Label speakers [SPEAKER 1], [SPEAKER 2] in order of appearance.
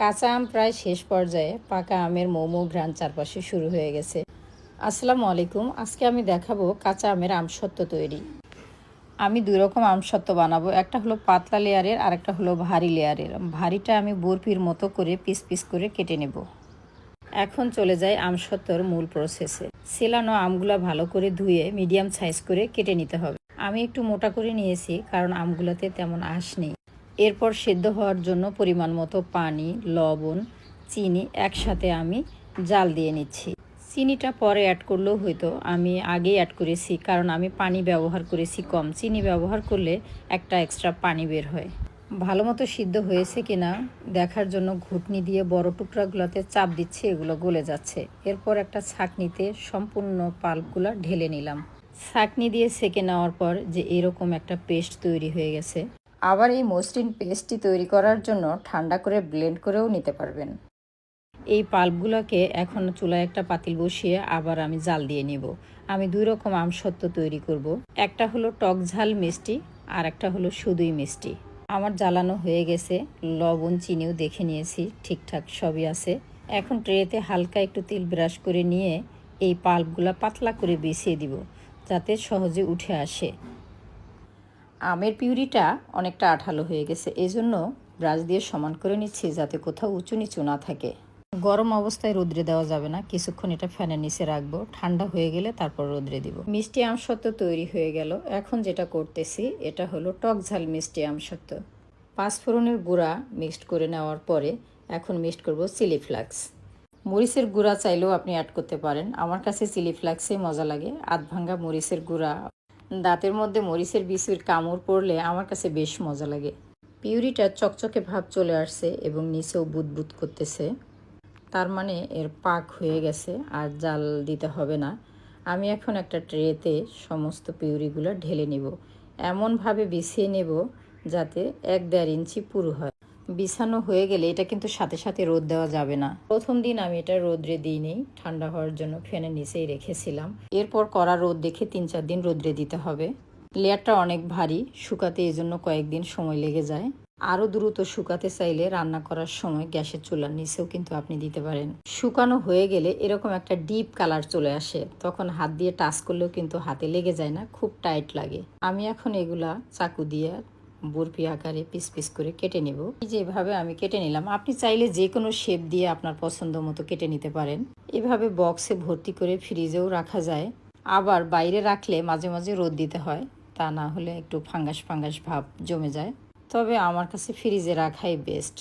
[SPEAKER 1] কাঁচা আম প্রায় শেষ পর্যায়ে, পাকা আমের মোমো ঘ্রাণ চারপাশে শুরু হয়ে গেছে। আসসালামু আলাইকুম। আজকে আমি দেখাবো কাঁচা আমের আমসত্ত্ব তৈরি। আমি দুই রকম আমসত্ত্ব বানাবো, একটা হলো পাতলা লেয়ারের আর একটা হলো ভারী লেয়ারের। ভারীটা আমি বরফির মতো করে পিস পিস করে কেটে নেব। এখন চলে যায় আমসত্ত্বর মূল প্রসেসে। ছেলানো আমগুলা ভালো করে ধুয়ে মিডিয়াম সাইজ করে কেটে নিতে হবে। আমি একটু মোটা করে নিয়েছি কারণ আমগুলাতে তেমন আঁশ নেই। এরপর সেদ্ধ হওয়ার জন্য পরিমাণ মতো পানি, লবণ, চিনি একসাথে আমি জাল দিয়ে নিচ্ছি। চিনিটা পরে অ্যাড করলেও হয়তো, আমি আগেই অ্যাড করেছি কারণ আমি পানি ব্যবহার করেছি কম। চিনি ব্যবহার করলে একটা এক্সট্রা পানি বের হয়। ভালো মতো সিদ্ধ হয়েছে কিনা দেখার জন্য ঘুটনি দিয়ে বড় টুকরাগুলোতে চাপ দিচ্ছি, এগুলো গলে যাচ্ছে। এরপর একটা ছাঁকনিতে সম্পূর্ণ পাল্পগুলো ঢেলে নিলাম। ছাঁকনি দিয়ে সেঁকে নেওয়ার পর যে এরকম একটা পেস্ট তৈরি হয়ে গেছে। আবার এই মসৃণ পেস্টটি তৈরি করার জন্য ঠান্ডা করে ব্লেন্ড করেও নিতে পারবেন। এই পাল্পগুলোকে এখন চুলায় একটা পাতিল বসিয়ে আবার আমি জাল দিয়ে নিব। আমি দুই রকম আমসত্ত্ব তৈরি করব। একটা হলো টক ঝাল মিষ্টি আর একটা হলো শুধুই মিষ্টি। আমার জ্বালানো হয়ে গেছে, লবণ চিনিও দেখে নিয়েছি, ঠিকঠাক সবই আছে। এখন ট্রেতে হালকা একটু তেল ব্রাশ করে নিয়ে এই পাল্পগুলো পাতলা করে বিছিয়ে দিব যাতে সহজে উঠে আসে। আমের পিউরিটা অনেকটা আঠালো হয়ে গেছে, এই জন্য ব্রাশ দিয়ে সমান করে নিচ্ছি যাতে কোথাও উঁচু নিচু না থাকে। গরম অবস্থায় রোদ্রে দেওয়া যাবে না, কিছুক্ষণ এটা ফ্যানের নিচে রাখবো, ঠান্ডা হয়ে গেলে তারপর রোদ্রে দিব। মিষ্টি আমসত্ত্ব তৈরি হয়ে গেল। এখন যেটা করতেছি এটা হলো টক ঝাল মিষ্টি আমসত্ত্ব। পাঁচফোড়নের গুঁড়া মিক্সড করে নেওয়ার পরে এখন মিক্সড করব চিলি ফ্লেক্স। মরিচের গুঁড়া চাইলেও আপনি অ্যাড করতে পারেন, আমার কাছে চিলি ফ্লেক্সেই মজা লাগে। আধ ভাঙ্গা মরিচের গুঁড়া, দাঁতের মধ্যে মরিচের বিচির কামড় পড়লে আমার কাছে বেশ মজা লাগে। পিউরিটা চকচকে ভাব চলে আসছে এবং নিচেও বুদবুদ করতেছে, তার মানে এর পাক হয়ে গেছে, আর জাল দিতে হবে না। আমি এখন একটা ট্রেতে সমস্ত পিউরিগুলো ঢেলে নিব। এমনভাবে বিছিয়ে নেব যাতে 1-1.5 ইঞ্চি পুরু হয়। বিছানো হয়ে গেলে এটা কিন্তু সাথে সাথে রোদ দেওয়া যাবে না। প্রথম দিন আমি এটা রোদ্রে দিইনি, ঠান্ডা হওয়ার জন্য ফ্যানের নিচেই রেখেছিলাম। এরপর কড়া রোদ দেখে 3-4 দিন রোদ্রে দিতে হবে। লেয়ারটা অনেক ভারী, শুকাতে এই জন্য কয়েকদিন সময় লেগে যায়। আরও দ্রুত শুকাতে চাইলে রান্না করার সময় গ্যাসের চুলার নিচেও কিন্তু আপনি দিতে পারেন। শুকানো হয়ে গেলে এরকম একটা ডিপ কালার চলে আসে, তখন হাত দিয়ে টাচ করলেও কিন্তু হাতে লেগে যায় না, খুব টাইট লাগে। আমি এখন এগুলা চাকু দিয়ে বরফি আকারে পিস পিস করে কেটে নেব। যেভাবে আমি কেটে নিলাম, আপনি চাইলে যে কোনো শেপ দিয়ে আপনার পছন্দ মতো কেটে নিতে পারেন। এভাবে বক্সে ভর্তি করে ফ্রিজেও রাখা যায়, আবার বাইরে রাখলে মাঝে মাঝে রোদ দিতে হয়, তা না হলে একটু ফাঙ্গাস ফাঙ্গাস ভাব জমে যায়। তবে আমার কাছে ফ্রিজে রাখাই বেস্ট।